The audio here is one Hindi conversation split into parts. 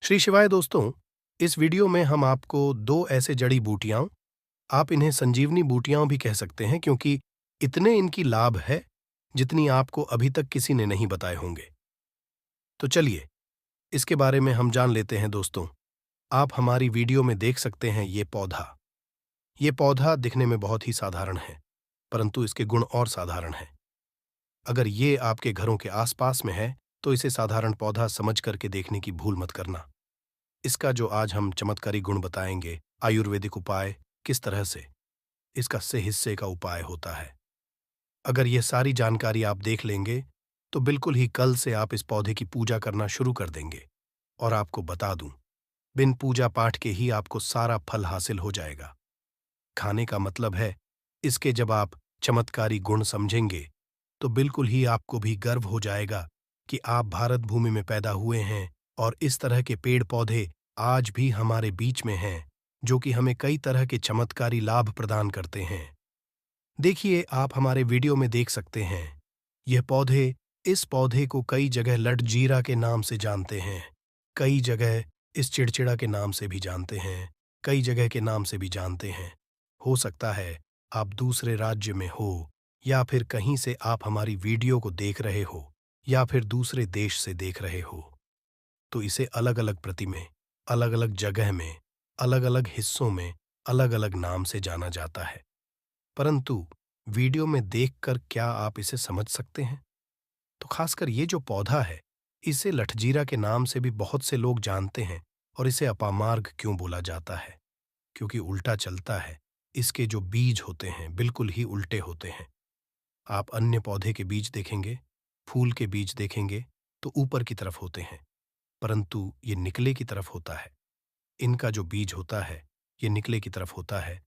श्री शिवाय दोस्तों, इस वीडियो में हम आपको दो ऐसे जड़ी बूटियां, आप इन्हें संजीवनी बूटियां भी कह सकते हैं क्योंकि इतने इनकी लाभ है जितनी आपको अभी तक किसी ने नहीं बताए होंगे। तो चलिए इसके बारे में हम जान लेते हैं दोस्तों। आप हमारी वीडियो में देख सकते हैं ये पौधा दिखने में बहुत ही साधारण है, परंतु इसके गुण और साधारण हैं। अगर ये आपके घरों के आसपास में है तो इसे साधारण पौधा समझ करके देखने की भूल मत करना। इसका जो आज हम चमत्कारी गुण बताएंगे, आयुर्वेदिक उपाय किस तरह से इसका से हिस्से का उपाय होता है। अगर यह सारी जानकारी आप देख लेंगे तो बिल्कुल ही कल से आप इस पौधे की पूजा करना शुरू कर देंगे। और आपको बता दूं, बिन पूजा पाठ के ही आपको सारा फल हासिल हो जाएगा। खाने का मतलब है, इसके जब आप चमत्कारी गुण समझेंगे तो बिल्कुल ही आपको भी गर्व हो जाएगा कि आप भारत भूमि में पैदा हुए हैं और इस तरह के पेड़ पौधे आज भी हमारे बीच में हैं जो कि हमें कई तरह के चमत्कारी लाभ प्रदान करते हैं। देखिए, आप हमारे वीडियो में देख सकते हैं, यह पौधे इस पौधे को कई जगह लटजीरा के नाम से जानते हैं, कई जगह इस चिड़चिड़ा के नाम से भी जानते हैं, कई जगह के नाम से भी जानते हैं। हो सकता है आप दूसरे राज्य में हो या फिर कहीं से आप हमारी वीडियो को देख रहे हो या फिर दूसरे देश से देख रहे हो, तो इसे अलग अलग प्रति में, अलग अलग जगह में, अलग अलग हिस्सों में अलग अलग नाम से जाना जाता है। परंतु वीडियो में देखकर क्या आप इसे समझ सकते हैं? तो खासकर ये जो पौधा है, इसे लठजीरा के नाम से भी बहुत से लोग जानते हैं। और इसे अपामार्ग क्यों बोला जाता है? क्योंकि उल्टा चलता है। इसके जो बीज होते हैं बिल्कुल ही उल्टे होते हैं। आप अन्य पौधे के बीज देखेंगे, फूल के बीज देखेंगे तो ऊपर की तरफ होते हैं, परंतु ये निकले की तरफ होता है। इनका जो बीज होता है ये निकले की तरफ होता है,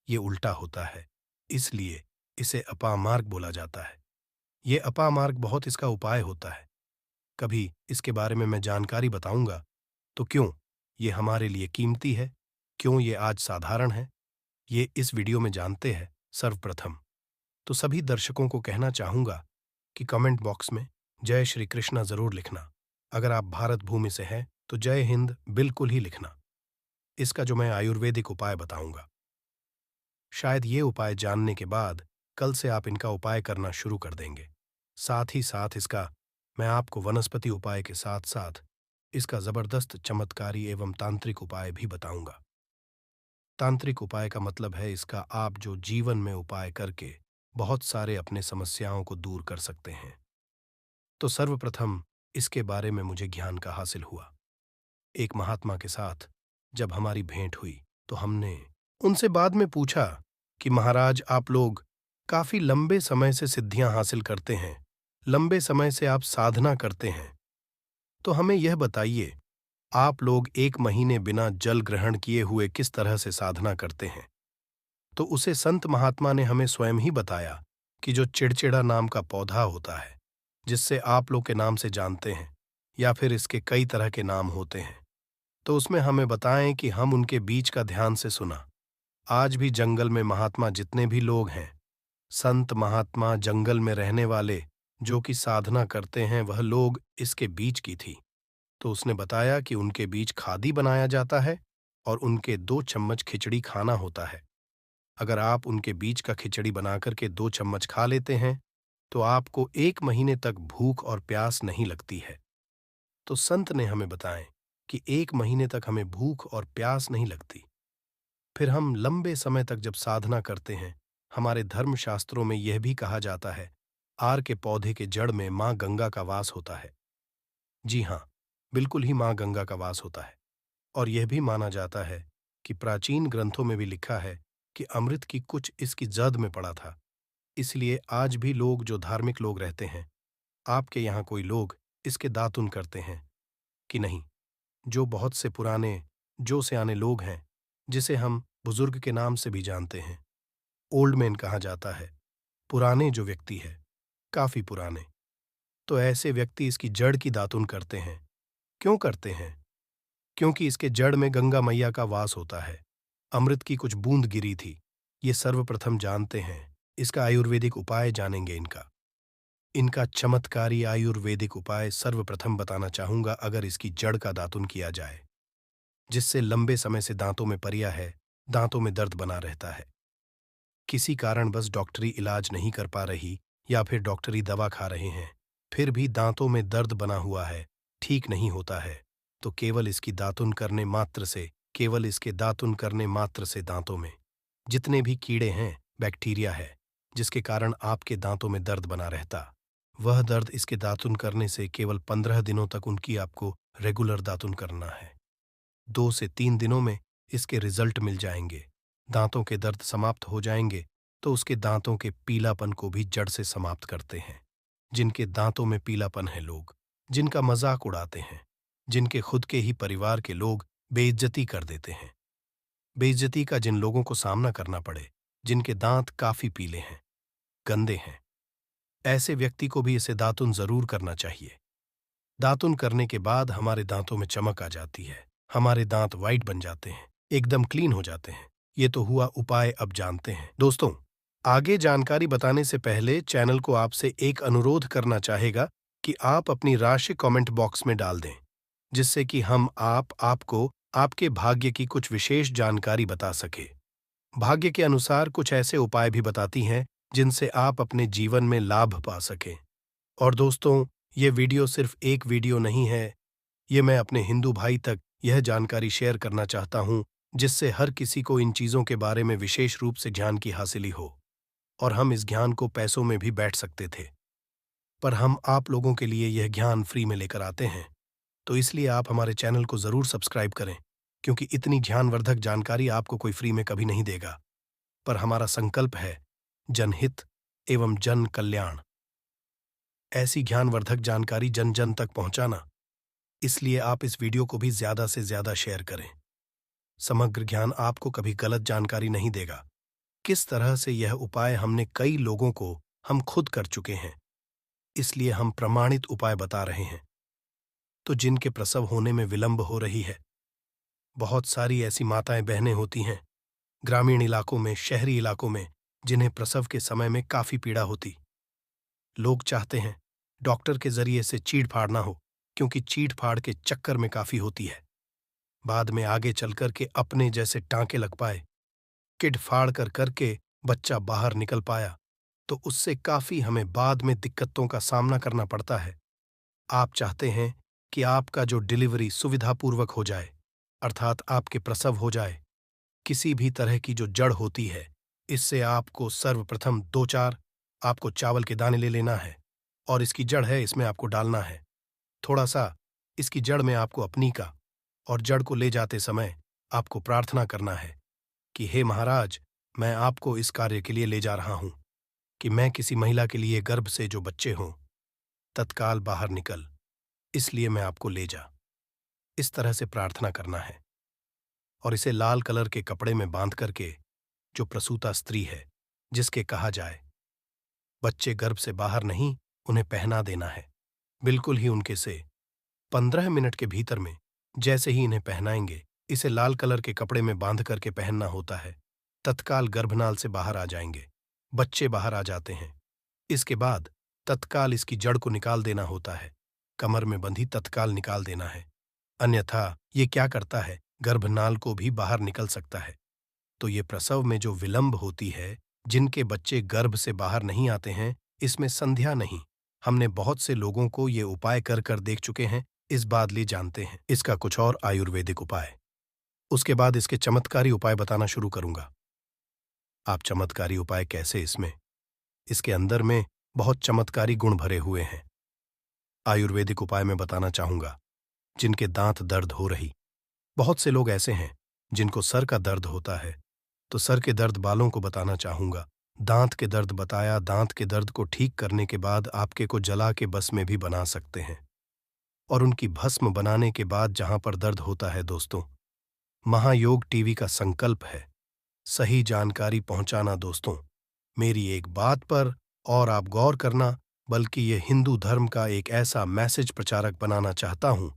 ये उल्टा होता है। इसलिए इसे अपामार्ग बोला जाता है। ये अपामार्ग बहुत इसका उपाय होता है। कभी इसके बारे में मैं जानकारी बताऊंगा। तो क्यों ये हमारे लिए कीमती है, क्यों ये आज साधारण है, ये इस वीडियो में जानते हैं। सर्वप्रथम तो सभी दर्शकों को कहना चाहूंगा कि कमेंट बॉक्स में जय श्री कृष्णा जरूर लिखना। अगर आप भारत भूमि से हैं तो जय हिंद बिल्कुल ही लिखना। इसका जो मैं आयुर्वेदिक उपाय बताऊंगा, शायद ये उपाय जानने के बाद कल से आप इनका उपाय करना शुरू कर देंगे। साथ ही साथ इसका मैं आपको वनस्पति उपाय के साथ साथ इसका जबरदस्त चमत्कारी एवं तांत्रिक उपाय भी बताऊंगा। तांत्रिक उपाय का मतलब है इसका आप जो जीवन में उपाय करके बहुत सारे अपने समस्याओं को दूर कर सकते हैं। तो सर्वप्रथम इसके बारे में मुझे ज्ञान का हासिल हुआ। एक महात्मा के साथ जब हमारी भेंट हुई तो हमने उनसे बाद में पूछा कि महाराज, आप लोग काफी लंबे समय से सिद्धियां हासिल करते हैं, लंबे समय से आप साधना करते हैं, तो हमें यह बताइए, आप लोग 1 महीने बिना जल ग्रहण किए हुए किस तरह से साधना करते हैं? तो उसे संत महात्मा ने हमें स्वयं ही बताया कि जो चिड़चिड़ा नाम का पौधा होता है, जिससे आप लोग के नाम से जानते हैं या फिर इसके कई तरह के नाम होते हैं, तो उसमें हमें बताएं कि हम उनके बीच का ध्यान से सुना। आज भी जंगल में महात्मा जितने भी लोग हैं, संत महात्मा जंगल में रहने वाले जो कि साधना करते हैं, वह लोग इसके बीच की थी। तो उसने बताया कि उनके बीच खादी बनाया जाता है और उनके 2 चम्मच खिचड़ी खाना होता है। अगर आप उनके बीच का खिचड़ी बनाकर के 2 चम्मच खा लेते हैं तो आपको 1 महीने तक भूख और प्यास नहीं लगती है। तो संत ने हमें बताएं कि 1 महीने तक हमें भूख और प्यास नहीं लगती। फिर हम लंबे समय तक जब साधना करते हैं, हमारे धर्मशास्त्रों में यह भी कहा जाता है, आर के पौधे के जड़ में माँ गंगा का वास होता है। जी हाँ, बिल्कुल ही माँ गंगा का वास होता है। और यह भी माना जाता है कि प्राचीन ग्रंथों में भी लिखा है कि अमृत की कुछ इसकी जद में पड़ा था। इसलिए आज भी लोग जो धार्मिक लोग रहते हैं, आपके यहाँ कोई लोग इसके दातुन करते हैं कि नहीं? जो बहुत से पुराने जो सयाने लोग हैं, जिसे हम बुजुर्ग के नाम से भी जानते हैं, ओल्ड मैन कहा जाता है, पुराने जो व्यक्ति है, काफी पुराने, तो ऐसे व्यक्ति इसकी जड़ की दातुन करते हैं। क्यों करते हैं? क्योंकि इसके जड़ में गंगा मैया का वास होता है। अमृत की कुछ बूंद गिरी थी। ये सर्वप्रथम जानते हैं। इसका आयुर्वेदिक उपाय जानेंगे। इनका चमत्कारी आयुर्वेदिक उपाय सर्वप्रथम बताना चाहूंगा। अगर इसकी जड़ का दातुन किया जाए जिससे लंबे समय से दांतों में परिया है, दांतों में दर्द बना रहता है। किसी कारणवश डॉक्टरी इलाज नहीं कर पा रही या फिर डॉक्टरी दवा खा रहे हैं, फिर भी दांतों में दर्द बना हुआ है, ठीक नहीं होता है, तो केवल इसकी दातुन करने मात्र से, केवल इसके दातुन करने मात्र से दांतों में जितने भी कीड़े हैं, बैक्टीरिया है, जिसके कारण आपके दांतों में दर्द बना रहता, वह दर्द इसके दातुन करने से केवल 15 दिनों तक उनकी आपको रेगुलर दातुन करना है। 2 से 3 दिनों में इसके रिजल्ट मिल जाएंगे, दांतों के दर्द समाप्त हो जाएंगे, तो उसके दांतों के पीलापन को भी जड़ से समाप्त करते हैं। जिनके दांतों में पीलापन है लोग, जिनका मजाक उड़ाते हैं, जिनके खुद के ही परिवार के लोग बेइज्जती कर देते हैं, बेइज्जती का जिन लोगों को सामना करना पड़े, जिनके दांत काफी पीले हैं, गंदे हैं, ऐसे व्यक्ति को भी इसे दातुन जरूर करना चाहिए। दातुन करने के बाद हमारे दांतों में चमक आ जाती है, हमारे दांत वाइट बन जाते हैं, एकदम क्लीन हो जाते हैं। ये तो हुआ उपाय, अब जानते हैं। दोस्तों, आगे जानकारी बताने से पहले चैनल को आपसे एक अनुरोध करना चाहेगा कि आप अपनी राशि कमेंट बॉक्स में डाल दें, जिससे कि हम आपको आपके भाग्य की कुछ विशेष जानकारी बता सके। भाग्य के अनुसार कुछ ऐसे उपाय भी बताती हैं जिनसे आप अपने जीवन में लाभ पा सकें। और दोस्तों, ये वीडियो सिर्फ एक वीडियो नहीं है, ये मैं अपने हिंदू भाई तक यह जानकारी शेयर करना चाहता हूं, जिससे हर किसी को इन चीजों के बारे में विशेष रूप से ज्ञान की हासिली हो, और हम इस ज्ञान को पैसों में भी बैठ सकते थे, पर हम आप लोगों के लिए यह ज्ञान फ्री में लेकर आते हैं। तो इसलिए आप हमारे चैनल को जरूर सब्सक्राइब करें, क्योंकि इतनी ज्ञानवर्धक जानकारी आपको कोई फ्री में कभी नहीं देगा। पर हमारा संकल्प है जनहित एवं जन कल्याण, ऐसी ज्ञानवर्धक जानकारी जन जन तक पहुंचाना। इसलिए आप इस वीडियो को भी ज्यादा से ज्यादा शेयर करें। समग्र ज्ञान आपको कभी गलत जानकारी नहीं देगा। किस तरह से यह उपाय हमने कई लोगों को हम खुद कर चुके हैं, इसलिए हम प्रमाणित उपाय बता रहे हैं। तो जिनके प्रसव होने में विलंब हो रही है, बहुत सारी ऐसी माताएं बहनें होती हैं ग्रामीण इलाकों में, शहरी इलाकों में, जिन्हें प्रसव के समय में काफी पीड़ा होती। लोग चाहते हैं डॉक्टर के जरिए से चीड़ फाड़ ना हो, क्योंकि चीड़ फाड़ के चक्कर में काफी होती है, बाद में आगे चलकर के अपने जैसे टांके लग पाए, किड फाड़ कर करके बच्चा बाहर निकल पाया, तो उससे काफी हमें बाद में दिक्कतों का सामना करना पड़ता है। आप चाहते हैं कि आपका जो डिलीवरी सुविधापूर्वक हो जाए, अर्थात आपके प्रसव हो जाए। किसी भी तरह की जो जड़ होती है, इससे आपको सर्वप्रथम 2-4 आपको चावल के दाने ले लेना है, और इसकी जड़ है, इसमें आपको डालना है थोड़ा सा, इसकी जड़ में आपको अपनी का, और जड़ को ले जाते समय आपको प्रार्थना करना है कि हे महाराज, मैं आपको इस कार्य के लिए ले जा रहा हूं, कि मैं किसी महिला के लिए गर्भ से जो बच्चे हों, तत्काल बाहर निकल, इसलिए मैं आपको ले जा। इस तरह से प्रार्थना करना है, और इसे लाल कलर के कपड़े में बांध करके जो प्रसूता स्त्री है, जिसके कहा जाए बच्चे गर्भ से बाहर नहीं, उन्हें पहना देना है, बिल्कुल ही उनके से 15 मिनट के भीतर में। जैसे ही इन्हें पहनाएंगे, इसे लाल कलर के कपड़े में बांध करके पहनना होता है, तत्काल गर्भनाल से बाहर आ जाएंगे, बच्चे बाहर आ जाते हैं। इसके बाद तत्काल इसकी जड़ को निकाल देना होता है, कमर में बंधी तत्काल निकाल देना है, अन्यथा ये क्या करता है, गर्भनाल को भी बाहर निकल सकता है। तो ये प्रसव में जो विलंब होती है, जिनके बच्चे गर्भ से बाहर नहीं आते हैं, इसमें संध्या नहीं। हमने बहुत से लोगों को ये उपाय कर कर देख चुके हैं, इस बात लिए जानते हैं इसका कुछ और आयुर्वेदिक उपाय। उसके बाद इसके चमत्कारी उपाय बताना शुरू करूंगा। आप चमत्कारी उपाय कैसे, इसमें इसके अंदर में बहुत चमत्कारी गुण भरे हुए हैं। आयुर्वेदिक उपाय में बताना चाहूंगा। जिनके दांत दर्द हो रही, बहुत से लोग ऐसे हैं जिनको सर का दर्द होता है, तो सर के दर्द वालों को बताना चाहूंगा। दांत के दर्द बताया, दांत के दर्द को ठीक करने के बाद आपके को जला के बस में भी बना सकते हैं, और उनकी भस्म बनाने के बाद जहां पर दर्द होता है दोस्तों, महायोग टीवी का संकल्प है सही जानकारी पहुंचाना। दोस्तों, मेरी एक बात पर और आप गौर करना, बल्कि ये हिंदू धर्म का एक ऐसा मैसेज प्रचारक बनाना चाहता हूं,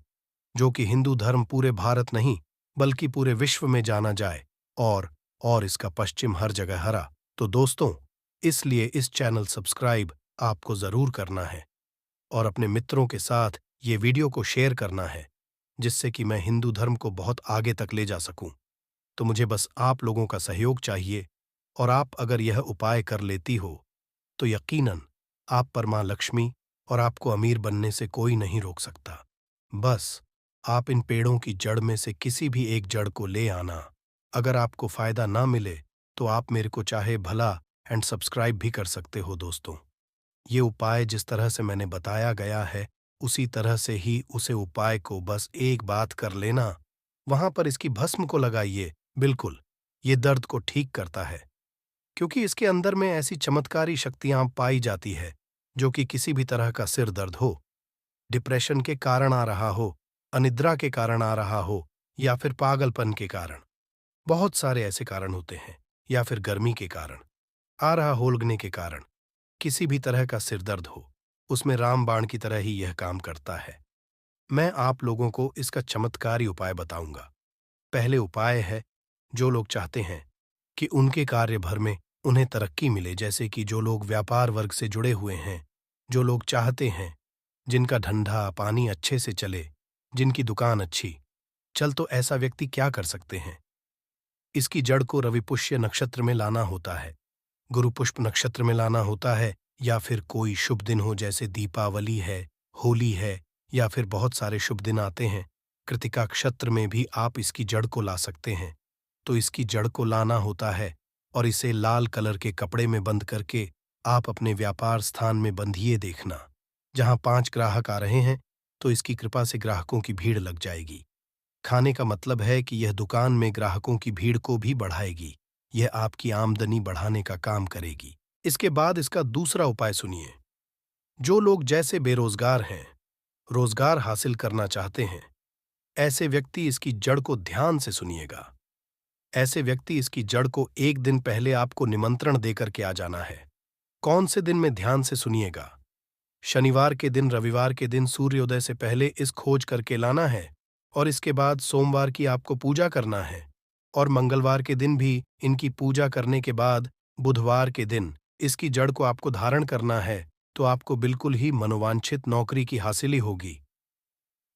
जो कि हिंदू धर्म पूरे भारत नहीं बल्कि पूरे विश्व में जाना जाए, और इसका पश्चिम हर जगह हरा। तो दोस्तों, इसलिए इस चैनल सब्सक्राइब आपको जरूर करना है, और अपने मित्रों के साथ ये वीडियो को शेयर करना है, जिससे कि मैं हिंदू धर्म को बहुत आगे तक ले जा सकूं। तो मुझे बस आप लोगों का सहयोग चाहिए, और आप अगर यह उपाय कर लेती हो तो यकीनन आप पर मां लक्ष्मी और आपको अमीर बनने से कोई नहीं रोक सकता। बस आप इन पेड़ों की जड़ में से किसी भी एक जड़ को ले आना। अगर आपको फायदा ना मिले तो आप मेरे को चाहे भला एंड सब्सक्राइब भी कर सकते हो दोस्तों। ये उपाय जिस तरह से मैंने बताया गया है, उसी तरह से ही उसे उपाय को बस एक बात कर लेना। वहां पर इसकी भस्म को लगाइए। बिल्कुल, ये दर्द को ठीक करता है, क्योंकि इसके अंदर में ऐसी चमत्कारी शक्तियां पाई जाती है, जो कि किसी भी तरह का सिर दर्द हो, डिप्रेशन के कारण आ रहा हो, अनिद्रा के कारण आ रहा हो, या फिर पागलपन के कारण, बहुत सारे ऐसे कारण होते हैं, या फिर गर्मी के कारण, आ रहा होलगने के कारण, किसी भी तरह का सिर दर्द हो, उसमें रामबाण की तरह ही यह काम करता है। मैं आप लोगों को इसका चमत्कारी उपाय बताऊंगा। पहले उपाय है, जो लोग चाहते हैं कि उनके कार्य भर में उन्हें तरक्की मिले, जैसे कि जो लोग व्यापार वर्ग से जुड़े हुए हैं, जो लोग चाहते हैं जिनका धंधा पानी अच्छे से चले, जिनकी दुकान अच्छी चल, तो ऐसा व्यक्ति क्या कर सकते हैं? इसकी जड़ को रविपुष्य नक्षत्र में लाना होता है, गुरु पुष्प नक्षत्र में लाना होता है, या फिर कोई शुभ दिन हो जैसे दीपावली है, होली है, या फिर बहुत सारे शुभ दिन आते हैं। कृतिका नक्षत्र में भी आप इसकी जड़ को ला सकते हैं। तो इसकी जड़ को लाना होता है और इसे लाल कलर के कपड़े में बंद करके आप अपने व्यापार स्थान में बंधिए देखना। जहां 5 ग्राहक आ रहे हैं तो इसकी कृपा से ग्राहकों की भीड़ लग जाएगी। खाने का मतलब है कि यह दुकान में ग्राहकों की भीड़ को भी बढ़ाएगी। यह आपकी आमदनी बढ़ाने का काम करेगी। इसके बाद इसका दूसरा उपाय सुनिए। जो लोग जैसे बेरोजगार हैं, रोजगार हासिल करना चाहते हैं, ऐसे व्यक्ति इसकी जड़ को ध्यान से सुनिएगा। ऐसे व्यक्ति इसकी जड़ को एक दिन पहले आपको निमंत्रण देकर के आ जाना है। कौन से दिन में ध्यान से सुनिएगा? शनिवार के दिन, रविवार के दिन सूर्योदय से पहले इस खोज करके लाना है, और इसके बाद सोमवार की आपको पूजा करना है, और मंगलवार के दिन भी इनकी पूजा करने के बाद बुधवार के दिन इसकी जड़ को आपको धारण करना है, तो आपको बिल्कुल ही मनोवांछित नौकरी की हासिली होगी।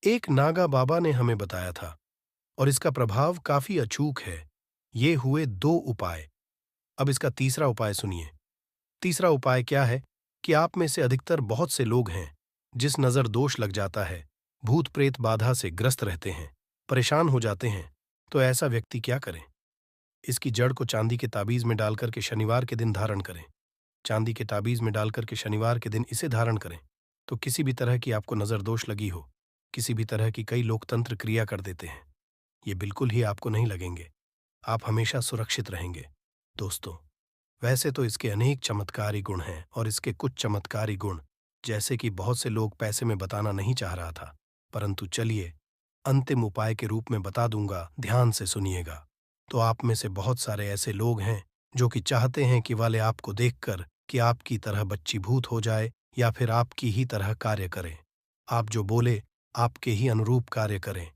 एक नागा बाबा ने हमें बताया था, और इसका प्रभाव काफी अचूक है। ये हुए 2 उपाय। अब इसका तीसरा उपाय सुनिए। तीसरा उपाय क्या है कि आप में से अधिकतर बहुत से लोग हैं जिस नजर दोष लग जाता है, भूत प्रेत बाधा से ग्रस्त रहते हैं, परेशान हो जाते हैं। तो ऐसा व्यक्ति क्या करें? इसकी जड़ को चांदी के ताबीज में डालकर के शनिवार के दिन धारण करें। चांदी के ताबीज में डालकर के शनिवार के दिन इसे धारण करें, तो किसी भी तरह की आपको नजर दोष लगी हो, किसी भी तरह की, कई लोग तंत्र क्रिया कर देते हैं, ये बिल्कुल ही आपको नहीं लगेंगे। आप हमेशा सुरक्षित रहेंगे। दोस्तों, वैसे तो इसके अनेक चमत्कारी गुण हैं, और इसके कुछ चमत्कारी गुण जैसे कि बहुत से लोग पैसे में बताना नहीं चाह रहा था, परंतु चलिए अंतिम उपाय के रूप में बता दूंगा, ध्यान से सुनिएगा। तो आप में से बहुत सारे ऐसे लोग हैं जो कि चाहते हैं कि वाले आपको देखकर कि आपकी तरह बच्चीभूत हो जाए, या फिर आपकी ही तरह कार्य करें। आप जो बोले आपके ही अनुरूप कार्य करें।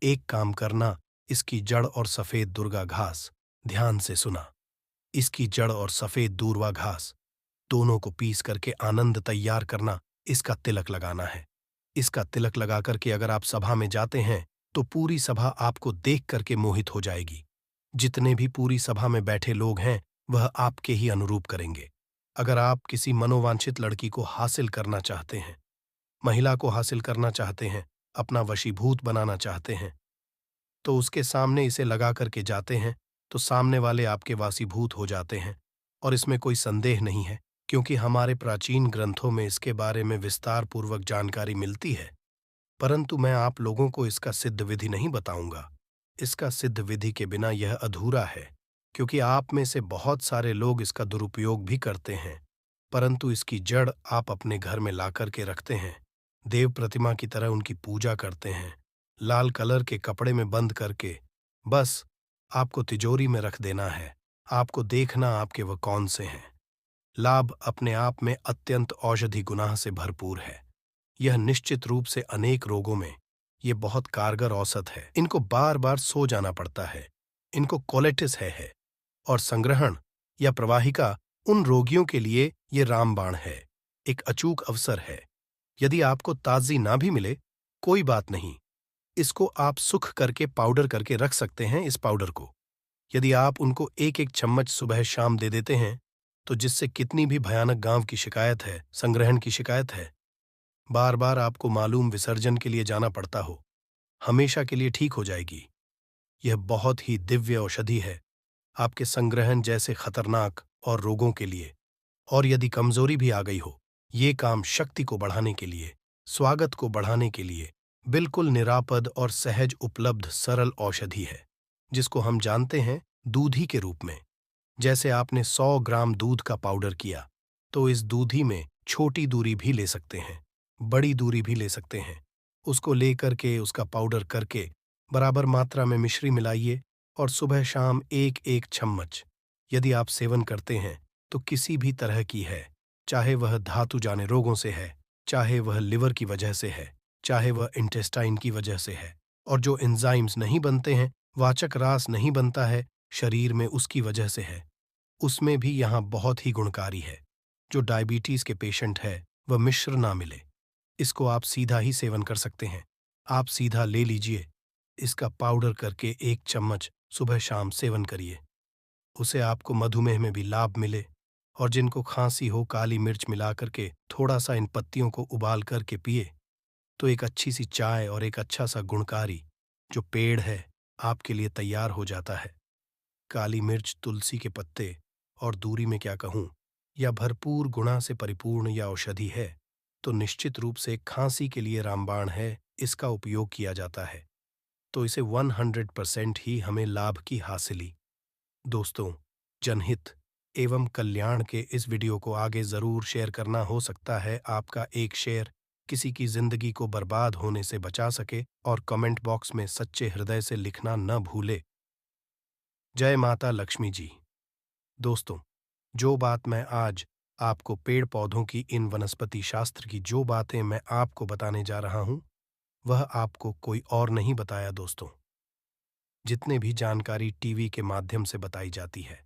एक काम करना, इसकी जड़ और सफेद दुर्गा घास, ध्यान से सुना, इसकी जड़ और सफेद दूर्वा घास दोनों को पीस करके आनंद तैयार करना, इसका तिलक लगाना है। इसका तिलक लगा करके अगर आप सभा में जाते हैं तो पूरी सभा आपको देख करके मोहित हो जाएगी। जितने भी पूरी सभा में बैठे लोग हैं वह आपके ही अनुरूप करेंगे। अगर आप किसी मनोवांछित लड़की को हासिल करना चाहते हैं, महिला को हासिल करना चाहते हैं, अपना वशीभूत बनाना चाहते हैं, तो उसके सामने इसे लगा करके जाते हैं तो सामने वाले आपके वासीभूत हो जाते हैं। और इसमें कोई संदेह नहीं है, क्योंकि हमारे प्राचीन ग्रंथों में इसके बारे में विस्तार पूर्वक जानकारी मिलती है। परंतु मैं आप लोगों को इसका सिद्ध विधि नहीं बताऊंगा। इसका सिद्ध विधि के बिना यह अधूरा है, क्योंकि आप में से बहुत सारे लोग इसका दुरुपयोग भी करते हैं। परंतु इसकी जड़ आप अपने घर में ला करके रखते हैं, देव प्रतिमा की तरह उनकी पूजा करते हैं, लाल कलर के कपड़े में बंद करके बस आपको तिजोरी में रख देना है। आपको देखना आपके वह कौन से हैं। लाभ अपने आप में अत्यंत औषधि गुना से भरपूर है। यह निश्चित रूप से अनेक रोगों में ये बहुत कारगर औषध है। इनको बार बार सो जाना पड़ता है। इनको कोलेटिस है और संग्रहण या प्रवाहिका उन रोगियों के लिए ये रामबाण है, एक अचूक अवसर है। यदि आपको ताजगी ना भी मिले, कोई बात नहीं, इसको आप सुख करके पाउडर करके रख सकते हैं। इस पाउडर को यदि आप उनको एक एक चम्मच सुबह शाम दे देते हैं, तो जिससे कितनी भी भयानक गांव की शिकायत है, संग्रहण की शिकायत है, बार बार आपको मालूम विसर्जन के लिए जाना पड़ता हो, हमेशा के लिए ठीक हो जाएगी। यह बहुत ही दिव्य औषधि है आपके संग्रहण जैसे खतरनाक और रोगों के लिए। और यदि कमजोरी भी आ गई हो, ये काम शक्ति को बढ़ाने के लिए, स्वागत को बढ़ाने के लिए बिल्कुल निरापद और सहज उपलब्ध सरल औषधि है, जिसको हम जानते हैं दूधी के रूप में। जैसे आपने 100 ग्राम दूध का पाउडर किया, तो इस दूधी में छोटी दूरी भी ले सकते हैं, बड़ी दूरी भी ले सकते हैं। उसको लेकर के उसका पाउडर करके बराबर मात्रा में मिश्री मिलाइए और सुबह शाम एक एक चम्मच यदि आप सेवन करते हैं, तो किसी भी तरह की है, चाहे वह धातु जाने रोगों से है, चाहे वह लिवर की वजह से है, चाहे वह इंटेस्टाइन की वजह से है, और जो एंजाइम्स नहीं बनते हैं, वाचक रास नहीं बनता है शरीर में, उसकी वजह से है, उसमें भी यहाँ बहुत ही गुणकारी है। जो डायबिटीज के पेशेंट है, वह मिश्र ना मिले, इसको आप सीधा ही सेवन कर सकते हैं। आप सीधा ले लीजिए, इसका पाउडर करके एक चम्मच सुबह शाम सेवन करिए। उसे आपको मधुमेह में भी लाभ मिले। और जिनको खांसी हो, काली मिर्च मिला करके थोड़ा सा इन पत्तियों को उबाल करके पिए, तो एक अच्छी सी चाय और एक अच्छा सा गुणकारी जो पेड़ है आपके लिए तैयार हो जाता है। काली मिर्च, तुलसी के पत्ते और दूरी में क्या कहूँ, या भरपूर गुणा से परिपूर्ण या औषधि है, तो निश्चित रूप से खांसी के लिए रामबाण है, इसका उपयोग किया जाता है। तो इसे 100% ही हमें लाभ की हासिली। दोस्तों, जनहित एवं कल्याण के इस वीडियो को आगे जरूर शेयर करना। हो सकता है आपका एक शेयर किसी की जिंदगी को बर्बाद होने से बचा सके। और कमेंट बॉक्स में सच्चे हृदय से लिखना न भूले। जय माता लक्ष्मी जी। दोस्तों, जो बात मैं आज आपको पेड़ पौधों की, इन वनस्पति शास्त्र की जो बातें मैं आपको बताने जा रहा हूं, वह आपको कोई और नहीं बताया। दोस्तों, जितने भी जानकारी टीवी के माध्यम से बताई जाती है,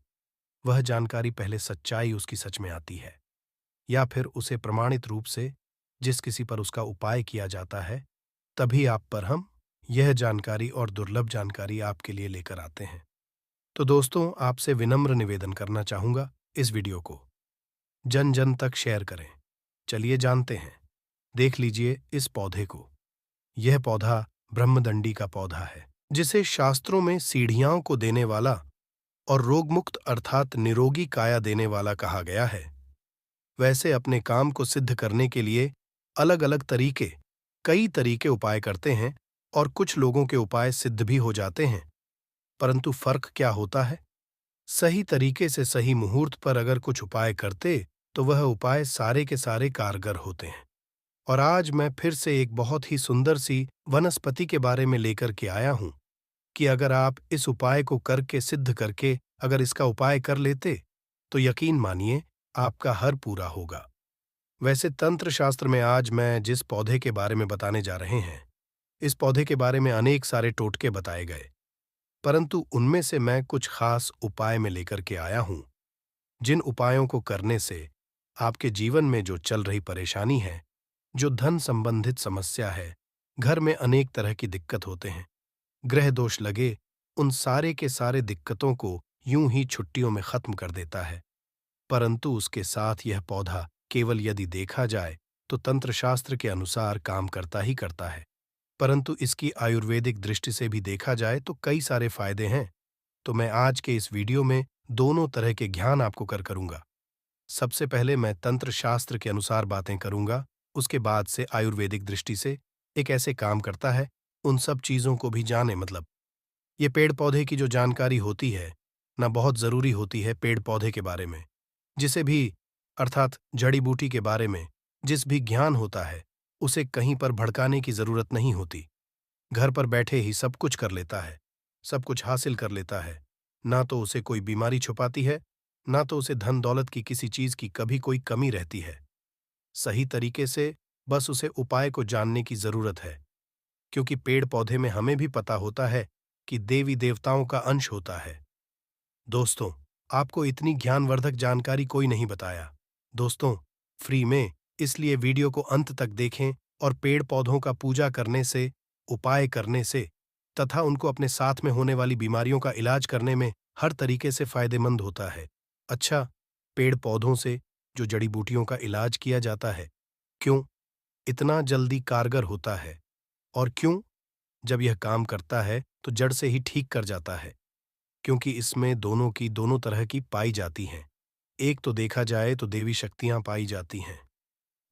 वह जानकारी पहले सच्चाई उसकी सच में आती है, या फिर उसे प्रमाणित रूप से जिस किसी पर उसका उपाय किया जाता है, तभी आप पर हम यह जानकारी और दुर्लभ जानकारी आपके लिए लेकर आते हैं। तो दोस्तों, आपसे विनम्र निवेदन करना चाहूंगा, इस वीडियो को जन जन तक शेयर करें। चलिए जानते हैं। देख लीजिए इस पौधे को। यह पौधा ब्रह्मदंडी का पौधा है, जिसे शास्त्रों में सीढ़ियाओं को देने वाला और रोगमुक्त अर्थात निरोगी काया देने वाला कहा गया है। वैसे अपने काम को सिद्ध करने के लिए अलग अलग तरीके, कई तरीके उपाय करते हैं, और कुछ लोगों के उपाय सिद्ध भी हो जाते हैं। परंतु फर्क क्या होता है? सही तरीके से सही मुहूर्त पर अगर कुछ उपाय करते, तो वह उपाय सारे के सारे कारगर होते हैं। और आज मैं फिर से एक बहुत ही सुंदर सी वनस्पति के बारे में लेकर के आया हूं, कि अगर आप इस उपाय को करके, सिद्ध करके अगर इसका उपाय कर लेते, तो यकीन मानिए आपका हर पूरा होगा। वैसे तंत्र शास्त्र में आज मैं जिस पौधे के बारे में बताने जा रहे हैं, इस पौधे के बारे में अनेक सारे टोटके बताए गए, परंतु उनमें से मैं कुछ खास उपाय में लेकर के आया हूं, जिन उपायों को करने से आपके जीवन में जो चल रही परेशानी है, जो धन संबंधित समस्या है, घर में अनेक तरह की दिक्कत होते हैं, ग्रह दोष लगे, उन सारे के सारे दिक्कतों को यूं ही छुट्टियों में खत्म कर देता है। परंतु उसके साथ यह पौधा केवल यदि देखा जाए तो तंत्र शास्त्र के अनुसार काम करता ही करता है, परंतु इसकी आयुर्वेदिक दृष्टि से भी देखा जाए तो कई सारे फायदे हैं। तो मैं आज के इस वीडियो में दोनों तरह के ज्ञान आपको करूंगा। सबसे पहले मैं तंत्र शास्त्र के अनुसार बातें करूंगा, उसके बाद से आयुर्वेदिक दृष्टि से एक ऐसे काम करता है, उन सब चीजों को भी जाने। मतलब ये पेड़ पौधे की जो जानकारी होती है ना, बहुत जरूरी होती है पेड़ पौधे के बारे में, जिसे भी अर्थात जड़ी बूटी के बारे में जिस भी ज्ञान होता है, उसे कहीं पर भड़काने की जरूरत नहीं होती। घर पर बैठे ही सब कुछ कर लेता है, सब कुछ हासिल कर लेता है। ना तो उसे कोई बीमारी छुपाती है, ना तो उसे धन दौलत की किसी चीज की कभी कोई कमी रहती है। सही तरीके से बस उसे उपाय को जानने की जरूरत है, क्योंकि पेड़ पौधे में हमें भी पता होता है कि देवी देवताओं का अंश होता है। दोस्तों, आपको इतनी ज्ञानवर्धक जानकारी कोई नहीं बताया। दोस्तों, फ्री में, इसलिए वीडियो को अंत तक देखें। और पेड़ पौधों का पूजा करने से उपाय करने से तथा उनको अपने साथ में होने वाली बीमारियों का इलाज करने में हर तरीके से फायदेमंद होता है। अच्छा, पेड़ पौधों से जो जड़ी बूटियों का इलाज किया जाता है, क्यों इतना जल्दी कारगर होता है? और क्यों जब यह काम करता है तो जड़ से ही ठीक कर जाता है? क्योंकि इसमें दोनों की दोनों तरह की पाई जाती हैं। एक तो देखा जाए तो देवी शक्तियां पाई जाती हैं,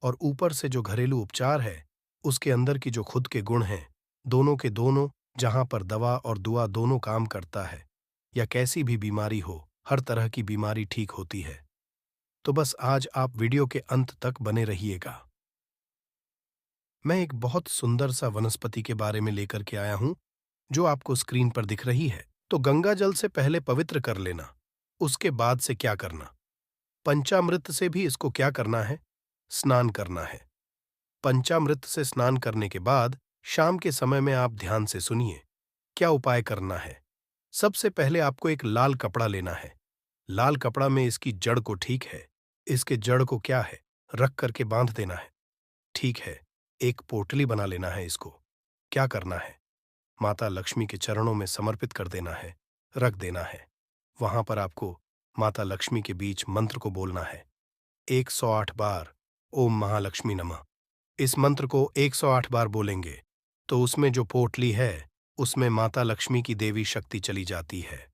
और ऊपर से जो घरेलू उपचार है उसके अंदर की जो खुद के गुण हैं, दोनों के दोनों, जहां पर दवा और दुआ दोनों काम करता है, या कैसी भी बीमारी हो, हर तरह की बीमारी ठीक होती है। तो बस आज आप वीडियो के अंत तक बने रहिएगा। मैं एक बहुत सुंदर सा वनस्पति के बारे में लेकर के आया हूं, जो आपको स्क्रीन पर दिख रही है। तो गंगा जल से पहले पवित्र कर लेना। उसके बाद से क्या करना? पंचामृत से भी इसको क्या करना है? स्नान करना है। पंचामृत से स्नान करने के बाद शाम के समय में आप ध्यान से सुनिए क्या उपाय करना है। सबसे पहले आपको एक लाल कपड़ा लेना है। लाल कपड़ा में इसकी जड़ को, ठीक है, इसके जड़ को क्या है, रख करके बांध देना है। ठीक है, एक पोटली बना लेना है। इसको क्या करना है? माता लक्ष्मी के चरणों में समर्पित कर देना है, रख देना है। वहां पर आपको माता लक्ष्मी के बीच मंत्र को बोलना है 108 बार, ओम महालक्ष्मी नमः। इस मंत्र को 108 बार बोलेंगे तो उसमें जो पोटली है उसमें माता लक्ष्मी की देवी शक्ति चली जाती है,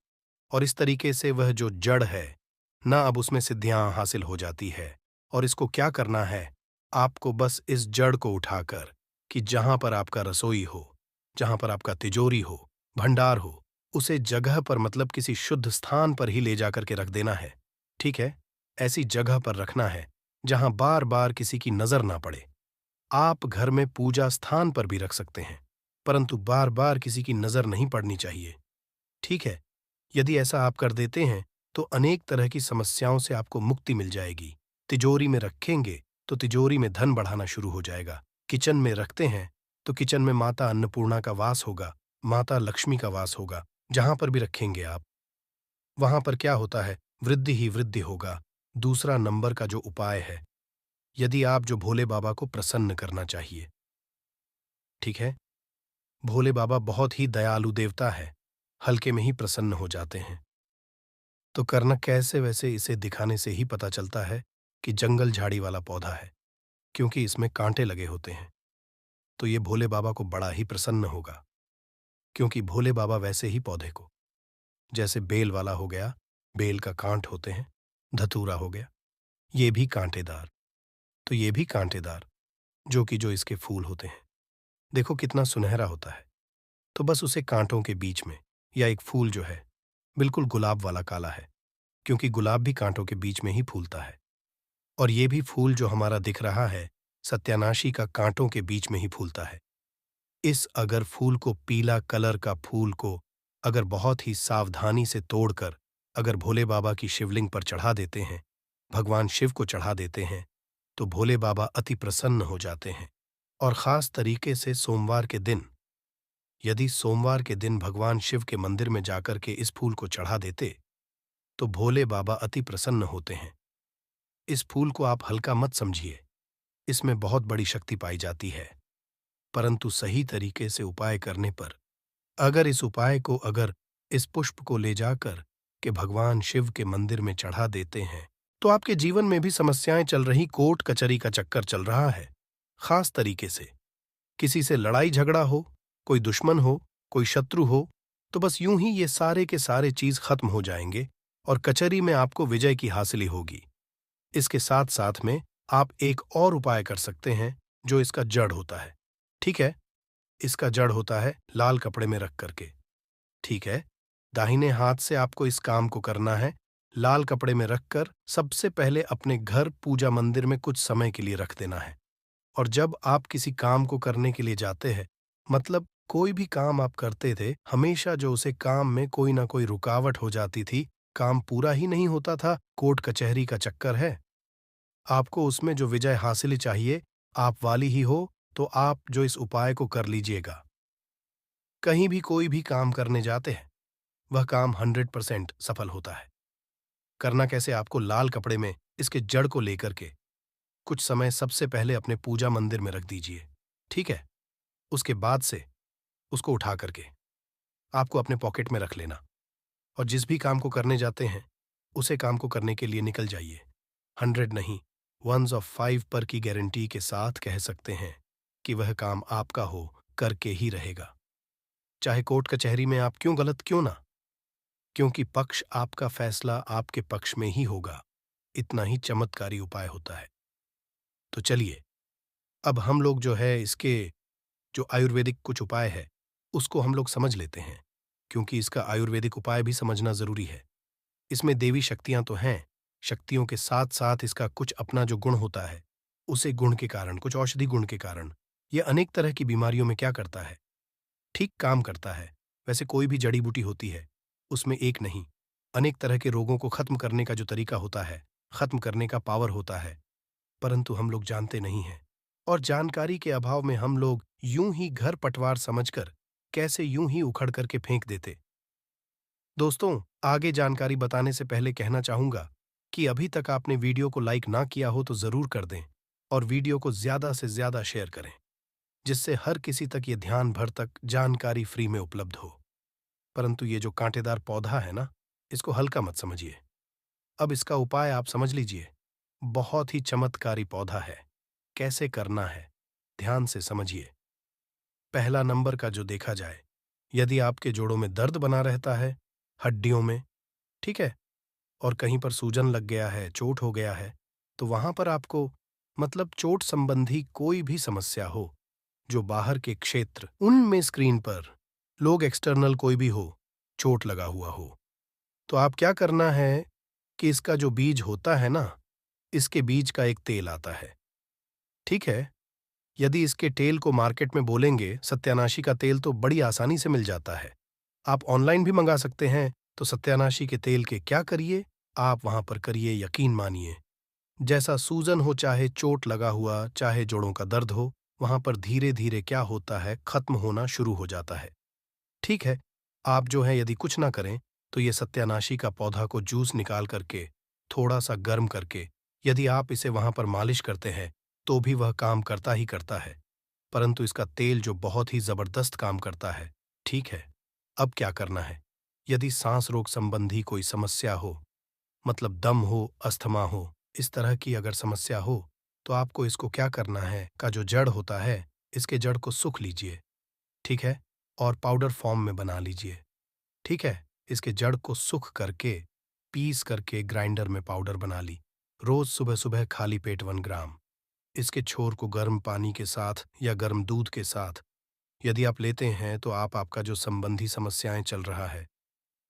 और इस तरीके से वह जो जड़ है ना, अब उसमें सिद्धियां हासिल हो जाती है। और इसको क्या करना है? आपको बस इस जड़ को उठाकर, कि जहां पर आपका रसोई हो, जहां पर आपका तिजोरी हो, भंडार हो, उसे जगह पर, मतलब किसी शुद्ध स्थान पर ही ले जाकर के रख देना है। ठीक है, ऐसी जगह पर रखना है जहां बार बार किसी की नजर ना पड़े। आप घर में पूजा स्थान पर भी रख सकते हैं, परंतु बार बार किसी की नजर नहीं पड़नी चाहिए। ठीक है, यदि ऐसा आप कर देते हैं तो अनेक तरह की समस्याओं से आपको मुक्ति मिल जाएगी। तिजोरी में रखेंगे तो तिजोरी में धन बढ़ाना शुरू हो जाएगा। किचन में रखते हैं तो किचन में माता अन्नपूर्णा का वास होगा, माता लक्ष्मी का वास होगा। जहां पर भी रखेंगे आप, वहां पर क्या होता है? वृद्धि ही वृद्धि होगा। दूसरा नंबर का जो उपाय है, यदि आप जो भोले बाबा को प्रसन्न करना चाहिए, ठीक है, भोले बाबा बहुत ही दयालु देवता है, हल्के में ही प्रसन्न हो जाते हैं। तो करना कैसे? वैसे इसे दिखाने से ही पता चलता है कि जंगल झाड़ी वाला पौधा है, क्योंकि इसमें कांटे लगे होते हैं। तो ये भोले बाबा को बड़ा ही प्रसन्न होगा, क्योंकि भोले बाबा वैसे ही पौधे को, जैसे बेल वाला हो गया, बेल का कांट होते हैं, धतूरा हो गया, ये भी कांटेदार, तो ये भी कांटेदार, जो कि जो इसके फूल होते हैं, देखो कितना सुनहरा होता है। तो बस उसे कांटों के बीच में, या एक फूल जो है बिल्कुल गुलाब वाला काला है, क्योंकि गुलाब भी कांटों के बीच में ही फूलता है। और ये भी फूल जो हमारा दिख रहा है, सत्यानाशी का कांटों के बीच में ही फूलता है। इस अगर फूल को, पीला कलर का फूल को, अगर बहुत ही सावधानी से तोड़कर अगर भोले बाबा की शिवलिंग पर चढ़ा देते हैं, भगवान शिव को चढ़ा देते हैं, तो भोले बाबा अति प्रसन्न हो जाते हैं। और खास तरीके से सोमवार के दिन, यदि सोमवार के दिन भगवान शिव के मंदिर में जाकर के इस फूल को चढ़ा देते, तो भोले बाबा अति प्रसन्न होते हैं। इस फूल को आप हल्का मत समझिए, इसमें बहुत बड़ी शक्ति पाई जाती है। परंतु सही तरीके से उपाय करने पर, अगर इस उपाय को, अगर इस पुष्प को ले जाकर के भगवान शिव के मंदिर में चढ़ा देते हैं, तो आपके जीवन में भी समस्याएं चल रही, कोर्ट कचहरी का चक्कर चल रहा है, खास तरीके से किसी से लड़ाई झगड़ा हो, कोई दुश्मन हो, कोई शत्रु हो, तो बस यूं ही ये सारे के सारे चीज खत्म हो जाएंगे और कचहरी में आपको विजय की हासिली होगी। इसके साथ साथ में आप एक और उपाय कर सकते हैं, जो इसका जड़ होता है। ठीक है, इसका जड़ होता है लाल कपड़े में रख करके। ठीक है, दाहिने हाथ से आपको इस काम को करना है। लाल कपड़े में रखकर सबसे पहले अपने घर पूजा मंदिर में कुछ समय के लिए रख देना है। और जब आप किसी काम को करने के लिए जाते हैं, मतलब कोई भी काम आप करते थे, हमेशा जो उसे काम में कोई ना कोई रुकावट हो जाती थी, काम पूरा ही नहीं होता था, कोर्ट कचहरी का चक्कर है, आपको उसमें जो विजय हासिल चाहिए आप वाली ही हो, तो आप जो इस उपाय को कर लीजिएगा। कहीं भी कोई भी काम करने जाते हैं, वह काम 100% सफल होता है। करना कैसे? आपको लाल कपड़े में इसके जड़ को लेकर के कुछ समय सबसे पहले अपने पूजा मंदिर में रख दीजिए। ठीक है, उसके बाद से उसको उठा करके आपको अपने पॉकेट में रख लेना और जिस भी काम को करने जाते हैं उसे काम को करने के लिए निकल जाइए। 100 नहीं, वंस ऑफ 5 पर की गारंटी के साथ कह सकते हैं कि वह काम आपका हो करके ही रहेगा, चाहे कोर्ट कचहरी में आप क्यों गलत क्यों ना, क्योंकि पक्ष आपका फैसला आपके पक्ष में ही होगा। इतना ही चमत्कारी उपाय होता है। तो चलिए, अब हम लोग जो है इसके जो आयुर्वेदिक कुछ उपाय है उसको हम लोग समझ लेते हैं, क्योंकि इसका आयुर्वेदिक उपाय भी समझना जरूरी है। इसमें देवी शक्तियां तो हैं, शक्तियों के साथ साथ इसका कुछ अपना जो गुण होता है, उसे गुण के कारण, कुछ औषधि गुण के कारण यह अनेक तरह की बीमारियों में क्या करता है, ठीक काम करता है। वैसे कोई भी जड़ी बूटी होती है, उसमें एक नहीं, अनेक तरह के रोगों को खत्म करने का जो तरीका होता है, खत्म करने का पावर होता है, परंतु हम लोग जानते नहीं हैं। और जानकारी के अभाव में हम लोग यूं ही घर पटवार समझकर कैसे यूं ही उखड़ करके फेंक देते। दोस्तों, आगे जानकारी बताने से पहले कहना चाहूंगा कि अभी तक आपने वीडियो को लाइक ना किया हो तो जरूर कर दें और वीडियो को ज्यादा से ज्यादा शेयर करें, जिससे हर किसी तक ये ध्यान भर तक जानकारी फ्री में उपलब्ध हो। परंतु ये जो कांटेदार पौधा है ना, इसको हल्का मत समझिए। अब इसका उपाय आप समझ लीजिए। बहुत ही चमत्कारी पौधा है। कैसे करना है, ध्यान से समझिए। पहला नंबर का जो देखा जाए, यदि आपके जोड़ों में दर्द बना रहता है, हड्डियों में, ठीक है, और कहीं पर सूजन लग गया है, चोट हो गया है, तो वहां पर आपको, मतलब चोट संबंधी कोई भी समस्या हो, जो बाहर के क्षेत्र उनमें स्क्रीन पर लोग एक्सटर्नल कोई भी हो, चोट लगा हुआ हो, तो आप क्या करना है कि इसका जो बीज होता है ना, इसके बीज का एक तेल आता है, ठीक है। यदि इसके तेल को मार्केट में बोलेंगे सत्यानाशी का तेल, तो बड़ी आसानी से मिल जाता है। आप ऑनलाइन भी मंगा सकते हैं। तो सत्यानाशी के तेल के क्या करिए, आप वहां पर करिए, यकीन मानिए, जैसा सूजन हो, चाहे चोट लगा हुआ, चाहे जोड़ों का दर्द हो, वहां पर धीरे धीरे क्या होता है, खत्म होना शुरू हो जाता है। ठीक है, आप जो है यदि कुछ ना करें तो ये सत्यानाशी का पौधा को जूस निकाल करके थोड़ा सा गर्म करके यदि आप इसे वहां पर मालिश करते हैं तो भी वह काम करता ही करता है। परंतु इसका तेल जो बहुत ही जबरदस्त काम करता है। ठीक है, अब क्या करना है, यदि सांस रोग संबंधी कोई समस्या हो, मतलब दम हो, अस्थमा हो, इस तरह की अगर समस्या हो, तो आपको इसको क्या करना है, का जो जड़ होता है, इसके जड़ को सूख लीजिए, ठीक है, और पाउडर फॉर्म में बना लीजिए, ठीक है। इसके जड़ को सूख करके पीस करके ग्राइंडर में पाउडर बना ली। रोज सुबह सुबह खाली पेट 1 ग्राम इसके छोर को गर्म पानी के साथ या गर्म दूध के साथ यदि आप लेते हैं तो आपका जो संबंधी समस्याएं चल रहा है,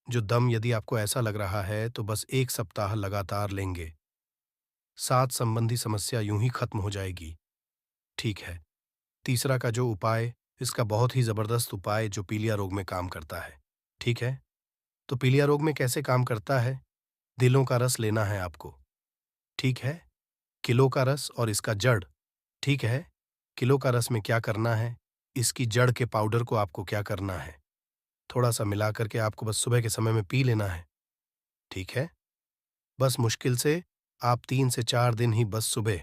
जो दम यदि आपको ऐसा लग रहा है, तो बस 1 सप्ताह लगातार लेंगे, 7 संबंधी समस्या यूं ही खत्म हो जाएगी। ठीक है। तीसरा का जो उपाय, इसका बहुत ही जबरदस्त उपाय जो पीलिया रोग में काम करता है। ठीक है, तो पीलिया रोग में कैसे काम करता है, दिलों का रस लेना है आपको, ठीक है, किलो का रस और इसका जड़, ठीक है। किलो का रस में क्या करना है, इसकी जड़ के पाउडर को आपको क्या करना है, थोड़ा सा मिला करके आपको बस सुबह के समय में पी लेना है, ठीक है। बस मुश्किल से आप 3 से 4 दिन ही बस सुबह,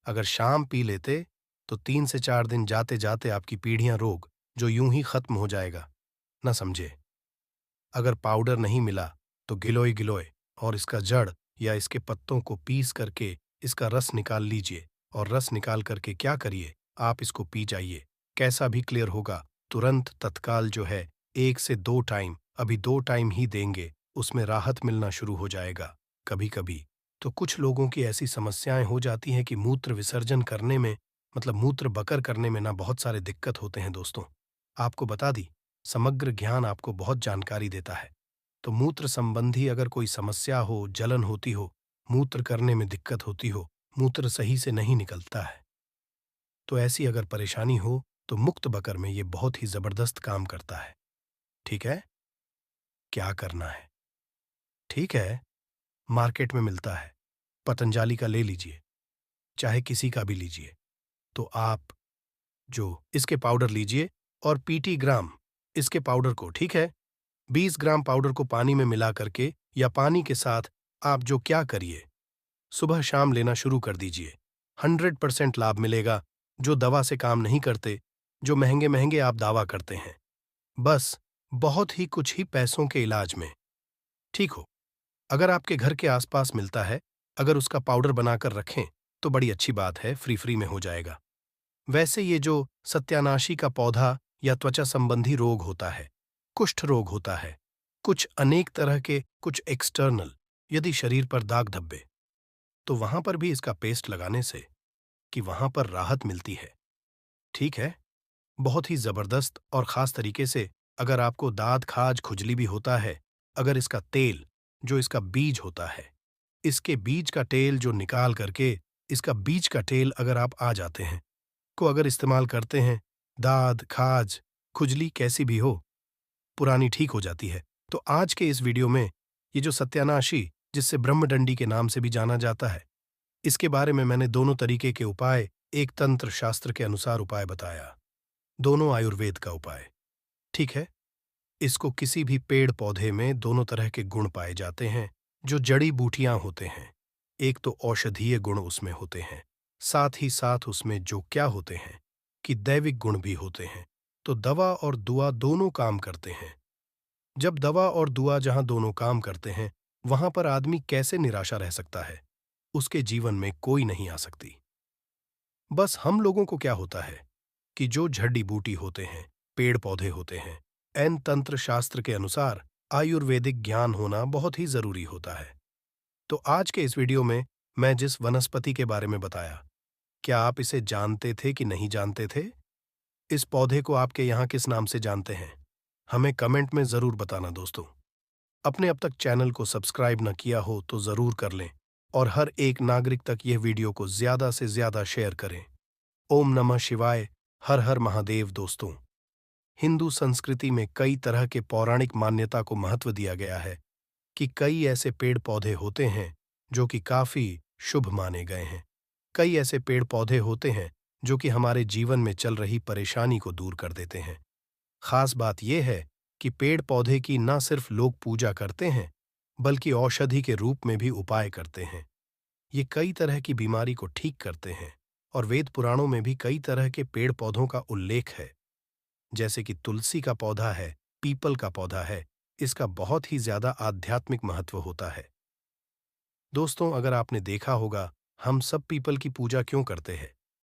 अगर शाम पी लेते तो 3 से 4 दिन जाते जाते आपकी पीढ़ियां रोग जो यूं ही खत्म हो जाएगा, ना समझे। अगर पाउडर नहीं मिला तो गिलोय गिलोय और इसका जड़ या इसके पत्तों को पीस करके इसका रस निकाल लीजिए, और रस निकाल करके क्या करिए, आप इसको पी जाइए, कैसा भी क्लियर होगा, तुरंत तत्काल जो है 1 से 2 टाइम, अभी 2 टाइम ही देंगे, उसमें राहत मिलना शुरू हो जाएगा। कभी कभी तो कुछ लोगों की ऐसी समस्याएं हो जाती हैं कि मूत्र विसर्जन करने में, मतलब मूत्र बकर करने में ना बहुत सारे दिक्कत होते हैं। दोस्तों, आपको बता दी, समग्र ज्ञान आपको बहुत जानकारी देता है। तो मूत्र संबंधी अगर कोई समस्या हो, जलन होती हो, मूत्र करने में दिक्कत होती हो, मूत्र सही से नहीं निकलता है, तो ऐसी अगर परेशानी हो तो मुक्त बकर में ये बहुत ही जबरदस्त काम करता है। ठीक है, क्या करना है, ठीक है, मार्केट में मिलता है, पतंजलि का ले लीजिए, चाहे किसी का भी लीजिए। तो आप जो इसके पाउडर लीजिए और पीटी ग्राम इसके पाउडर को, ठीक है, 20 ग्राम पाउडर को पानी में मिला करके या पानी के साथ आप जो क्या करिए, सुबह शाम लेना शुरू कर दीजिए। 100% लाभ मिलेगा। जो दवा से काम नहीं करते, जो महंगे महंगे आप दावा करते हैं, बस बहुत ही कुछ ही पैसों के इलाज में। ठीक हो, अगर आपके घर के आसपास मिलता है, अगर उसका पाउडर बनाकर रखें, तो बड़ी अच्छी बात है, फ्री में हो जाएगा। वैसे ये जो सत्यानाशी का पौधा या त्वचा संबंधी रोग होता है, कुष्ठ रोग होता है, कुछ अनेक तरह के कुछ एक्सटर्नल, यदि शरीर पर दाग धब्बे, तो वहां पर भी इसका पेस्ट लगाने से कि वहां पर राहत मिलती है। ठीक है, बहुत ही जबरदस्त और खास तरीके से अगर आपको दाद खाज खुजली भी होता है, अगर इसका तेल, जो इसका बीज होता है, इसके बीज का तेल जो निकाल करके इसका बीज का तेल अगर आप आ जाते हैं को अगर इस्तेमाल करते हैं, दाद खाज खुजली कैसी भी हो, पुरानी ठीक हो जाती है। तो आज के इस वीडियो में ये जो सत्यानाशी, जिससे ब्रह्मडंडी के नाम से भी जाना जाता है, इसके बारे में मैंने दोनों तरीके के उपाय, एक तंत्र शास्त्र के अनुसार उपाय बताया, दोनों आयुर्वेद का उपाय। ठीक है, इसको किसी भी पेड़ पौधे में दोनों तरह के गुण पाए जाते हैं, जो जड़ी बूटियां होते हैं। एक तो औषधीय गुण उसमें होते हैं, साथ ही साथ उसमें जो क्या होते हैं कि दैविक गुण भी होते हैं। तो दवा और दुआ दोनों काम करते हैं। जब दवा और दुआ जहां दोनों काम करते हैं, वहां पर आदमी कैसे निराशा रह सकता है? उसके जीवन में कोई नहीं आ सकती। बस हम लोगों को क्या होता है कि जो जड़ी बूटी होते हैं, पेड़ पौधे होते हैं, एन तंत्र शास्त्र के अनुसार आयुर्वेदिक ज्ञान होना बहुत ही जरूरी होता है। तो आज के इस वीडियो में मैं जिस वनस्पति के बारे में बताया, क्या आप इसे जानते थे कि नहीं जानते थे? इस पौधे को आपके यहाँ किस नाम से जानते हैं? हमें कमेंट में जरूर बताना दोस्तों। अपने अब तक चैनल को सब्सक्राइब न किया हो तो जरूर कर लें और हर एक नागरिक तक यह वीडियो को ज्यादा से ज्यादा शेयर करें। ओम नमः शिवाय, हर हर महादेव दोस्तों। हिंदू संस्कृति में कई तरह के पौराणिक मान्यता को महत्व दिया गया है कि कई ऐसे पेड़ पौधे होते हैं जो कि काफी शुभ माने गए हैं। कई ऐसे पेड़ पौधे होते हैं जो कि हमारे जीवन में चल रही परेशानी को दूर कर देते हैं। खास बात यह है कि पेड़ पौधे की न सिर्फ लोग पूजा करते हैं, बल्कि औषधि के रूप में भी उपाय करते हैं। ये कई तरह की बीमारी को ठीक करते हैं और वेद पुराणों में भी कई तरह के पेड़ पौधों का उल्लेख है, जैसे कि तुलसी का पौधा है, पीपल का पौधा है। इसका बहुत ही ज्यादा आध्यात्मिक महत्व होता है। दोस्तों, अगर आपने देखा होगा, हम सब पीपल की पूजा क्यों करते हैं?